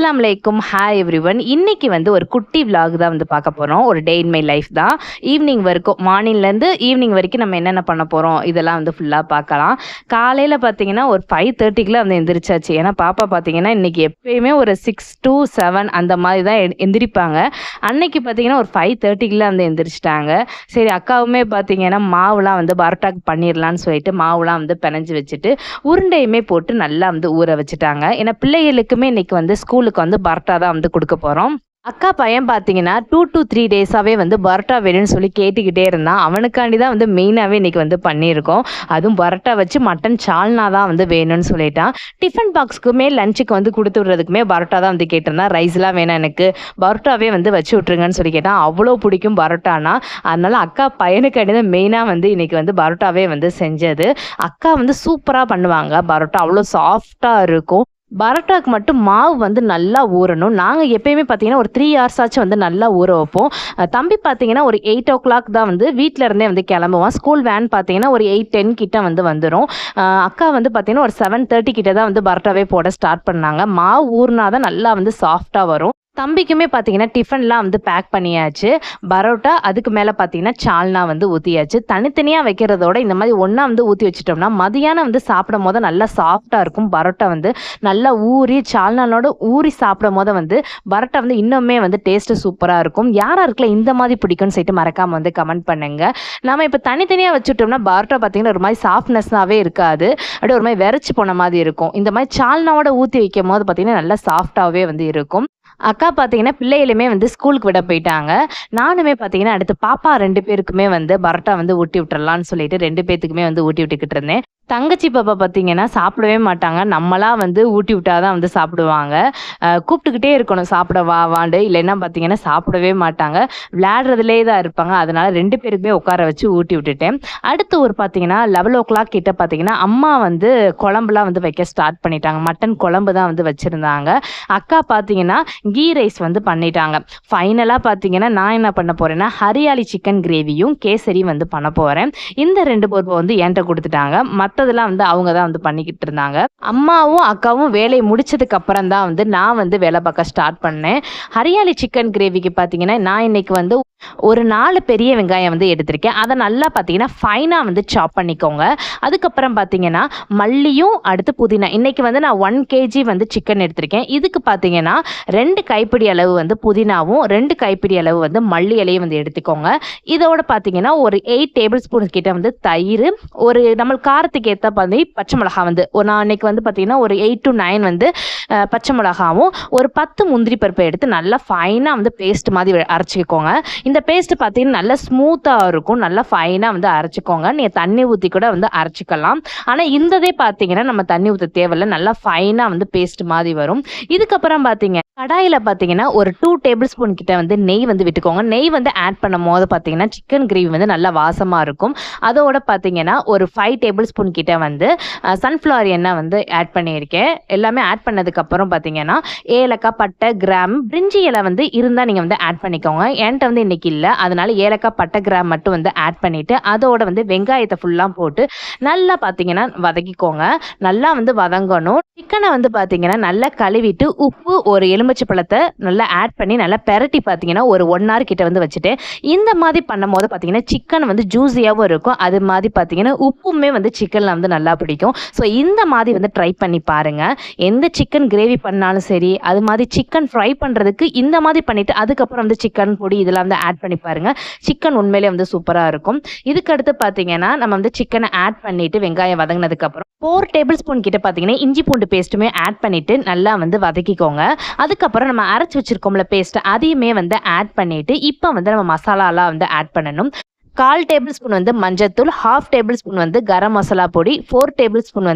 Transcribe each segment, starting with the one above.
அஸ்ஸலாமு அலைக்கும். Hi everyone. இன்னைக்கு ஒரு குட்டி விலாக் தான் பார்க்க போகிறோம். ஒரு டே இன் மை லைஃப் தான். ஈவினிங் வரைக்கும், மார்னிங்லேருந்து ஈவினிங் வரைக்கும் நம்ம என்னென்ன பண்ண போகிறோம் இதெல்லாம் ஃபுல்லாக பார்க்கலாம். காலையில் பார்த்தீங்கன்னா ஒரு 5:30க்குலாம் எந்திரிச்சாச்சு. ஏன்னா பாப்பா பார்த்தீங்கன்னா இன்றைக்கி எப்பயுமே ஒரு 6 to 7 அந்த மாதிரி தான் எந்திரிப்பாங்க. அன்னைக்கு பார்த்தீங்கன்னா ஒரு 5:30க்குலாம் எந்திரிச்சிட்டாங்க. சரி, அக்காவுமே பார்த்தீங்கன்னா மாவுலாம் பரோட்டாக்கு பண்ணிடலான்னு சொல்லிட்டு மாவுலாம் பிணைஞ்சு வச்சுட்டு உருண்டையுமே போட்டு நல்லா ஊற வச்சுட்டாங்க. ஏன்னா பிள்ளைகளுக்குமே இன்னைக்கு ஸ்கூலுக்கு பரோட்டா தான் கொடுக்க போகிறோம். அக்கா பையன் பார்த்தீங்கன்னா 2 to 3 டேஸாகவே பரோட்டா வேணும்னு சொல்லி கேட்டுக்கிட்டே இருந்தான். அவனுக்காண்டி தான் மெயினாகவே இன்றைக்கி பண்ணியிருக்கோம். அதுவும் பரோட்டா வச்சு மட்டன் சால்னா தான் வேணும்னு சொல்லிட்டான். டிஃபன் பாக்ஸுக்குமே லஞ்சுக்கு கொடுத்து விட்றதுக்குமே பரோட்டா தான் கேட்டிருந்தான். ரைஸ்லாம் வேணாம், எனக்கு பரோட்டாவே வச்சு விட்ருங்கன்னு சொல்லி கேட்டான். அவ்வளோ பிடிக்கும் பரோட்டானா. அதனால அக்கா பையனுக்காண்டி தான் மெயினாக இன்றைக்கி பரோட்டாவே செஞ்சது. அக்கா சூப்பராக பண்ணுவாங்க பரோட்டா. அவ்வளோ சாஃப்டாக இருக்கும். பரோட்டாக்கு மட்டும் மாவு நல்லா ஊறணும். நாங்கள் எப்பயுமே பார்த்தீங்கன்னா ஒரு 3 hours ஆச்சும் நல்லா ஊற வைப்போம். தம்பி பார்த்தீங்கன்னா ஒரு 8 o'clock தான் வீட்டில் இருந்தே கிளம்புவான். ஸ்கூல் வேன் பார்த்தீங்கன்னா ஒரு 8:10 கிட்ட வந்துடும். அக்கா பார்த்தீங்கன்னா ஒரு 7:30 கிட்ட தான் பரோட்டாவே போட ஸ்டார்ட் பண்ணாங்க. மாவு ஊறினா தான் நல்லா சாஃப்டாக வரும். தம்பிக்குமே பார்த்தீங்கன்னா டிஃபன்லாம் பேக் பண்ணியாச்சு. பரோட்டா அதுக்கு மேலே பார்த்தீங்கன்னா சால்னா ஊற்றியாச்சு. தனித்தனியாக வைக்கிறதோட இந்த மாதிரி ஒன்றா ஊற்றி வச்சுட்டோம்னா மதியானம் சாப்பிடும் போது நல்லா சாஃப்டாக இருக்கும். பரோட்டா நல்லா ஊறி சால்னானோட ஊறி சாப்பிடும் போது பரோட்டா இன்னுமே டேஸ்ட்டு சூப்பராக இருக்கும். யாராருக்குல இந்த மாதிரி பிடிக்கும்னு சொல்லிட்டு மறக்காமல் கமெண்ட் பண்ணுங்க. நம்ம இப்போ தனித்தனியாக வச்சுட்டோம்னா பரோட்டா பார்த்தீங்கன்னா ஒரு மாதிரி சாஃப்ட்னஸ்னாகவே இருக்காது. அப்படியே ஒரு மாதிரி விரைச்சி போன மாதிரி இருக்கும். இந்த மாதிரி சால்னாவோட ஊற்றி வைக்கும் போது பார்த்தீங்கன்னா நல்லா சாஃப்டாகவே இருக்கும். அக்கா பார்த்தீங்கன்னா பிள்ளைகளுமே ஸ்கூலுக்கு விட போயிட்டாங்க. நானுமே பார்த்தீங்கன்னா அடுத்து பாப்பா 2 பேருக்குமே பரோட்டா ஊட்டி விட்டுறலான்னு சொல்லிட்டு 2 பேத்துக்குமே ஊட்டி விட்டுக்கிட்டு இருந்தேன். தங்கச்சி பாப்பா பார்த்தீங்கன்னா சாப்பிடவே மாட்டாங்க. நம்மளாம் ஊட்டி விட்டாதான் சாப்பிடுவாங்க. கூப்பிட்டுக்கிட்டே இருக்கணும் சாப்பிட வாண்டு, இல்லைன்னா பார்த்தீங்கன்னா சாப்பிடவே மாட்டாங்க. விளையாடுறதுலே தான் இருப்பாங்க. அதனால 2 பேருக்குமே உட்கார வச்சு ஊட்டி விட்டுட்டேன். அடுத்து ஒரு பார்த்தீங்கன்னா 11 o'clock கிட்ட பார்த்தீங்கன்னா அம்மா குழம்புலாம் வைக்க ஸ்டார்ட் பண்ணிட்டாங்க. மட்டன் குழம்பு தான் வச்சுருந்தாங்க. அக்கா பார்த்தீங்கன்னா கீ ரைஸ் பண்ணிட்டாங்க. ஃபைனலாக பார்த்தீங்கன்னா நான் என்ன பண்ண போகிறேன்னா ஹரியாலி சிக்கன் கிரேவியும் கேசரியும் பண்ண போகிறேன். இந்த 2 பொறுப்பை என்கிட்ட கொடுத்துட்டாங்க. மற்றதெல்லாம் அவங்க தான் பண்ணிக்கிட்டு இருந்தாங்க. அம்மாவும் அக்காவும் வேலையை முடிச்சதுக்கு அப்புறம் தான் நான் வேலை பார்க்க ஸ்டார்ட் பண்ணேன். ஹரியாலி சிக்கன் கிரேவிக்கு பார்த்தீங்கன்னா நான் இன்னைக்கு ஒரு 4 பெரிய வெங்காயம் எடுத்திருக்கேன். அதை நல்லா பார்த்தீங்கன்னா ஃபைனாக சாப் பண்ணிக்கோங்க. அதுக்கப்புறம் பார்த்தீங்கன்னா மல்லியும் அடுத்து புதினா. இன்னைக்கு நான் 1 kg சிக்கன் எடுத்திருக்கேன். இதுக்கு பார்த்தீங்கன்னா 2 கைப்பிடி அளவு புதினாவும் 2 கைப்பிடி அளவு மல்லி இலையும் எடுத்துக்கோங்க. இதோட பார்த்தீங்கன்னா ஒரு 8 tablespoons கிட்ட தயிர், ஒரு நம்ம காரத்துக்கு ஏற்ற பச்சை மிளகா நான் இன்னைக்கு பார்த்தீங்கன்னா ஒரு 8 to 9 பச்சை மிளகாவும் ஒரு 10 முந்திரி பருப்பை எடுத்து நல்லா ஃபைனாக பேஸ்ட் மாதிரி அரைச்சிக்கோங்க. இந்த பேஸ்ட் பார்த்தீங்கன்னா நல்லா ஸ்மூத்தாக இருக்கும். நல்லா ஃபைனாக அரைச்சிக்கோங்க. நீங்கள் தண்ணி ஊற்றி கூட அரைச்சிக்கலாம். ஆனால் இந்ததே பார்த்தீங்கன்னா நம்ம தண்ணி ஊற்ற தேவையில்லை. நல்லா ஃபைனாக பேஸ்ட் மாதிரி வரும். இதுக்கப்புறம் பார்த்தீங்க கடாயில் பார்த்தீங்கன்னா ஒரு 2 tablespoon கிட்ட நெய் விட்டுக்கோங்க. நெய் ஆட் பண்ணும் போது பார்த்தீங்கன்னா சிக்கன் கிரேவி நல்லா வாசமாக இருக்கும். அதோட பார்த்தீங்கன்னா ஒரு 5 tablespoon கிட்ட சன்ஃப்ளவர் எண்ணெய் ஆட் பண்ணியிருக்கேன். எல்லாமே ஆட் பண்ணதுக்கப்புறம் பார்த்தீங்கன்னா ஏலக்காய், பட்டை, கிராம், பிரிஞ்சி இலை இருந்தால் நீங்கள் ஆட் பண்ணிக்கோங்க. என்கிட்ட இன்னைக்கு இல்லை. அதனால ஏலக்காய், பட்டை, கிராம் மட்டும் ஆட் பண்ணிவிட்டு அதோட வெங்காயத்தை ஃபுல்லாக போட்டு நல்லா பார்த்தீங்கன்னா வதக்கிக்கோங்க. நல்லா வதங்கணும். சிக்கனை பார்த்தீங்கன்னா நல்லா கழுவிட்டு உப்பு, ஒரு எலுமிச்சை பழத்தை நல்லா ஆட் பண்ணி நல்லா பெரட்டி பார்த்தீங்கன்னா ஒரு 1 hour கிட்ட வச்சுட்டு இந்த மாதிரி பண்ணும் போது பார்த்தீங்கன்னா சிக்கன் ஜூஸியாகவும் இருக்கும். அது மாதிரி பார்த்தீங்கன்னா உப்புமே சிக்கனில் நல்லா பிடிக்கும். ஸோ இந்த மாதிரி ட்ரை பண்ணி பாருங்கள். எந்த சிக்கன் கிரேவி பண்ணாலும் சரி, அது மாதிரி சிக்கன் ஃப்ரை பண்ணுறதுக்கு இந்த மாதிரி பண்ணிவிட்டு அதுக்கப்புறம் சிக்கன் பொடி இதெல்லாம் ஆட் பண்ணி பாருங்கள். சிக்கன் உண்மையிலே சூப்பராக இருக்கும். இதுக்கு அடுத்து பார்த்தீங்கன்னா நம்ம சிக்கனை ஆட் பண்ணிவிட்டு வெங்காயம் வதங்கினதுக்கப்புறம் 4 tablespoon கிட்ட பார்த்தீங்கன்னா இஞ்சி பூண்டு பேஸ்ட்டுமே ஆட் பண்ணிவிட்டு நல்லா வதக்கிக்கோங்க. அதுக்கப்புறம் நம்ம அரைச்சி வச்சுருக்கோம்ல பேஸ்ட், அதையுமே ஆட் பண்ணிவிட்டு இப்போ நம்ம மசாலாலாம் ஆட் பண்ணணும். 1/4 tablespoon மஞ்சத்தூள், 1/2 tablespoon கரம் மசாலா பொடி, 4 tablespoon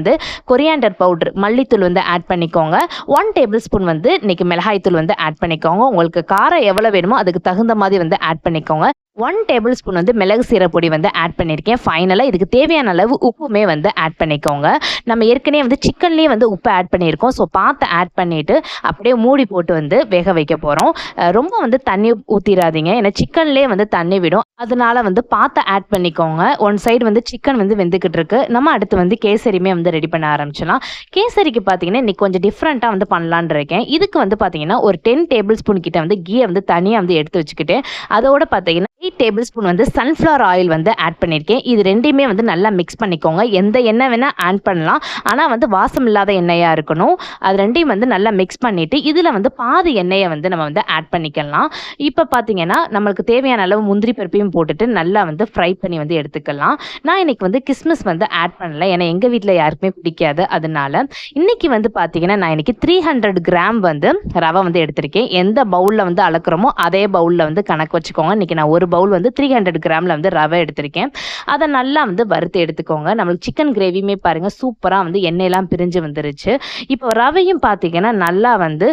கொரியாண்டர் பவுடர் மல்லித்தூள் ஆட் பண்ணிக்கோங்க. 1 tablespoon இன்னைக்கு மிளகாய் தூள் ஆட் பண்ணிக்கோங்க. உங்களுக்கு காரம் எவ்வளோ வேணுமோ அதுக்கு தகுந்த மாதிரி ஆட் பண்ணிக்கோங்க. 1 டேபிள் ஸ்பூன் வந்து மிளகு சீரகப்பொடி வந்து ஆட் பண்ணியிருக்கேன். ஃபைனலாக இதுக்கு தேவையான அளவு உப்புமே வந்து ஆட் பண்ணிக்கோங்க. நம்ம ஏற்கனவே வந்து சிக்கன்லேயே வந்து உப்பு ஆட் பண்ணியிருக்கோம். ஸோ பார்த்து ஆட் பண்ணிவிட்டு அப்படியே மூடி போட்டு வந்து வேக வைக்க போகிறோம். ரொம்ப வந்து தண்ணி ஊற்றிடாதீங்க, ஏன்னா சிக்கன்லேயே வந்து தண்ணி விடும். அதனால வந்து பார்த்து ஆட் பண்ணிக்கோங்க. ஒன் சைடு வந்து சிக்கன் வந்து வெந்துக்கிட்டு இருக்கு. நம்ம அடுத்து வந்து கேசரியுமே வந்து ரெடி பண்ண ஆரம்பிச்சிடலாம். கேசரிக்கு பார்த்தீங்கன்னா இன்றைக்கி கொஞ்சம் டிஃப்ரெண்ட்டாக வந்து பண்ணலான் இருக்கேன். இதுக்கு வந்து பார்த்தீங்கன்னா ஒரு 10 டேபிள் ஸ்பூன் கிட்ட வந்து கீயை வந்து தனியாக வந்து எடுத்து வச்சுக்கிட்டு, அதோட பார்த்தீங்கன்னா 8 டேபிள் ஸ்பூன் வந்து சன்ஃப்ளவர் ஆயில் வந்து ஆட் பண்ணியிருக்கேன். இது ரெண்டையுமே வந்து நல்லா மிக்ஸ் பண்ணிக்கோங்க. எந்த எண்ணெய் வேணால் ஆட் பண்ணலாம், ஆனால் வந்து வாசம் இல்லாத எண்ணெயாக இருக்கணும். அது ரெண்டையும் வந்து நல்லா மிக்ஸ் பண்ணிவிட்டு இதில் வந்து பாதி எண்ணெயை வந்து நம்ம வந்து ஆட் பண்ணிக்கலாம். இப்போ பார்த்தீங்கன்னா நம்மளுக்கு தேவையான அளவு முந்திரி பருப்பையும் போட்டுட்டு நல்லா வந்து ஃப்ரை பண்ணி வந்து எடுத்துக்கலாம். நான் இன்றைக்கி வந்து கிஸ்மிஸ் வந்து ஆட் பண்ணல, ஏன்னா எங்கள் வீட்டில் யாருக்குமே பிடிக்காது. அதனால இன்றைக்கி வந்து பார்த்தீங்கன்னா நான் இன்றைக்கி 300 கிராம் வந்து ரவை வந்து எடுத்திருக்கேன். எந்த பவுலில் வந்து அளக்குறோமோ அதே பவுலில் வந்து கணக்கு வச்சுக்கோங்க. இன்றைக்கி நான் ஒரு பவுல் வந்து 300 கிராமில் வந்து ரவை எடுத்திருக்கேன். அதை நல்லா வந்து வறுத்து எடுத்துக்கோங்க. நம்மளுக்கு சிக்கன் கிரேவியுமே பாருங்கள் சூப்பராக வந்து எண்ணெயெல்லாம் பிரிஞ்சு வந்துருச்சு. இப்போ ரவையும் பார்த்தீங்கன்னா நல்லா வந்து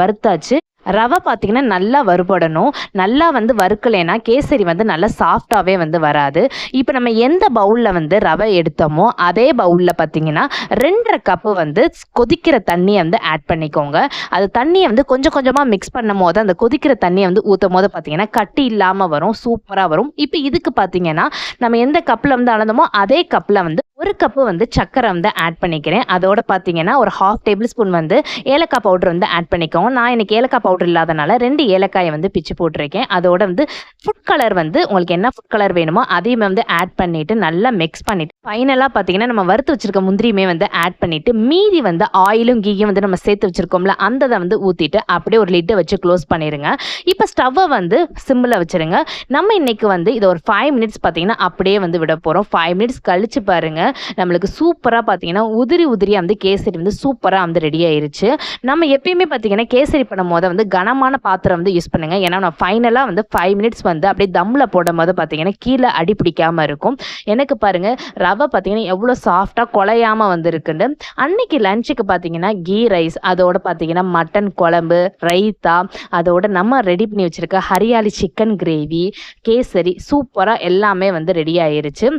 வறுத்தாச்சு. ரவை பார்த்தீங்கன்னா நல்லா வறுபடணும். நல்லா வந்து வறுக்கலைன்னா கேசரி வந்து நல்லா சாஃப்டாகவே வந்து வராது. இப்போ நம்ம எந்த பவுலில் வந்து ரவை எடுத்தோமோ அதே பவுலில் பார்த்தீங்கன்னா 2.5 கப்பு வந்து கொதிக்கிற தண்ணியை வந்து ஆட் பண்ணிக்கோங்க. அது தண்ணியை வந்து கொஞ்சம் கொஞ்சமாக மிக்ஸ் பண்ணும் போது அந்த கொதிக்கிற தண்ணியை வந்து ஊற்றும் போது பார்த்தீங்கன்னா கட்டி இல்லாமல் வரும், சூப்பராக வரும். இப்போ இதுக்கு பார்த்தீங்கன்னா நம்ம எந்த கப்பில் வந்து அளந்தோமோ அதே கப்பில் வந்து 1 கப்பு வந்து சர்க்கரை வந்து ஆட் பண்ணிக்கிறேன். அதோட பார்த்தீங்கன்னா ஒரு 1/2 டேபிள் ஸ்பூன் வந்து ஏலக்காய் பவுடர் வந்து ஆட் பண்ணிக்கோங்க. நான் இன்னைக்கு ஏலக்காய் பவுடர் இல்லாதனால 2 ஏலக்காயை வந்து பிச்சு போட்டிருக்கேன். அதோட வந்து ஃபுட் கலர் வந்து உங்களுக்கு என்ன ஃபுட் கலர் வேணுமோ அதையும் வந்து ஆட் பண்ணிவிட்டு நல்லா மிக்ஸ் பண்ணிவிட்டு ஃபைனலாக பார்த்தீங்கன்னா நம்ம வறுத்து வச்சிருக்க முந்திரியுமே வந்து ஆட் பண்ணிவிட்டு மீதி வந்து ஆயிலும் கீயும் வந்து நம்ம சேர்த்து வச்சுருக்கோம்ல அந்த வந்து ஊற்றிட்டு அப்படியே ஒரு லிட்டை வச்சு க்ளோஸ் பண்ணிடுங்க. இப்போ ஸ்டவ்வை வந்து சிம்மில் வச்சுருங்க. நம்ம இன்னைக்கு வந்து இதை ஒரு 5 மினிட்ஸ் பார்த்தீங்கன்னா அப்படியே வந்து விட போகிறோம். 5 மினிட்ஸ் கழிச்சு பாருங்கள், நம்மளுக்கு சூப்பராக பார்த்தீங்கன்னா உதிரி உதிரியாக வந்து கேசரி வந்து சூப்பராக வந்து ரெடி ஆயிருச்சு. நம்ம எப்பயுமே பார்த்தீங்கன்னா கேசரி பண்ணும் போது வந்து கனமான பாத்திரம் வந்து யூஸ் பண்ணுங்க. ஏன்னா நான் ஃபைனலாக வந்து 5 மினிட்ஸ் வந்து அப்படியே தம்மில் போடும் போது பார்த்தீங்கன்னா கீழே அடி பிடிக்காமல் இருக்கும். எனக்கு பாருங்கள் ரவை பார்த்தீங்கன்னா எவ்வளோ சாஃப்டாக குலையாமல் வந்து இருக்குன்னு. அன்னைக்கு லஞ்சுக்கு பார்த்தீங்கன்னா கீ ரைஸ், அதோட பார்த்தீங்கன்னா மட்டன் குழம்பு, ரைத்தா, அதோட நம்ம ரெடி பண்ணி வச்சுருக்க ஹரியாலி சிக்கன் கிரேவி, கேசரி சூப்பராக எல்லாமே வந்து ரெடி ஆயிருச்சு.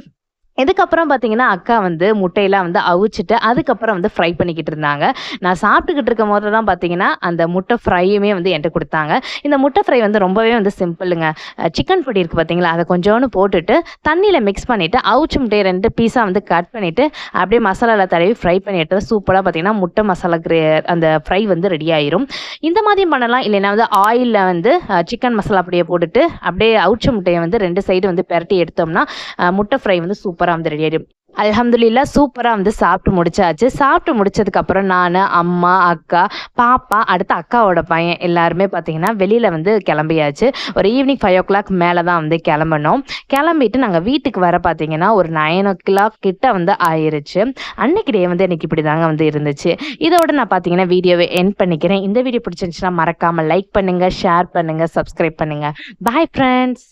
இதுக்கப்புறம் பார்த்தீங்கன்னா அக்கா வந்து முட்டையெல்லாம் வந்து அவிச்சிட்டு அதுக்கப்புறம் வந்து ஃப்ரை பண்ணிக்கிட்டு இருந்தாங்க. நான் சாப்பிட்டுக்கிட்டு இருக்கும் போது தான் பார்த்தீங்கன்னா அந்த முட்டை ஃப்ரையுமே வந்து என்கிட்ட கொடுத்தாங்க. இந்த முட்டை ஃப்ரை வந்து ரொம்பவே வந்து சிம்பிளுங்க. சிக்கன் பொடி இருக்குது பார்த்தீங்களா, அதை கொஞ்சோன்னு போட்டுட்டு தண்ணியில் மிக்ஸ் பண்ணிவிட்டு அவிச்ச முட்டையை 2 பீஸாக வந்து கட் பண்ணிவிட்டு அப்படியே மசாலாவில் தடவி ஃப்ரை பண்ணி எடுத்து சூப்பராக பார்த்தீங்கன்னா முட்டை மசாலா அந்த ஃப்ரை வந்து ரெடி ஆயிரும். இந்த மாதிரியும் பண்ணலாம். இல்லைன்னா வந்து ஆயிலில் வந்து சிக்கன் மசாலா அப்படியே போட்டுட்டு அப்படியே அவிச்ச முட்டையை வந்து 2 சைடு வந்து பெரட்டி எடுத்தோம்னா முட்டை ஃப்ரை வந்து சூப்பராக வந்து ரெடி ஆயிடும். அல்ஹம்துலில்லாஹ் சூப்பராக வந்து சாப்பிட்டு முடிச்சாச்சு. சாப்பிட்டு முடிச்சதுக்கப்புறம் நான், அம்மா, அக்கா, பாப்பா, அடுத்து அக்காவோட பையன் எல்லாருமே பார்த்தீங்கன்னா வெளியில் வந்து கிளம்பியாச்சு. ஒரு ஈவினிங் 5 o'clock மேலே தான் வந்து கிளம்பணும். கிளம்பிட்டு நாங்கள் வீட்டுக்கு வர பார்த்தீங்கன்னா ஒரு 9 o'clock கிட்ட வந்து ஆயிருச்சு. அன்னைக்கு டே வந்து எனக்கு இப்படி தாங்க வந்து இருந்துச்சு. இதோட நான் பார்த்தீங்கன்னா வீடியோவை எண்ட் பண்ணிக்கிறேன். இந்த வீடியோ பிடிச்சிருந்துச்சுன்னா மறக்காமல் லைக் பண்ணுங்கள், ஷேர் பண்ணுங்கள், சப்ஸ்கிரைப் பண்ணுங்கள். Bye friends.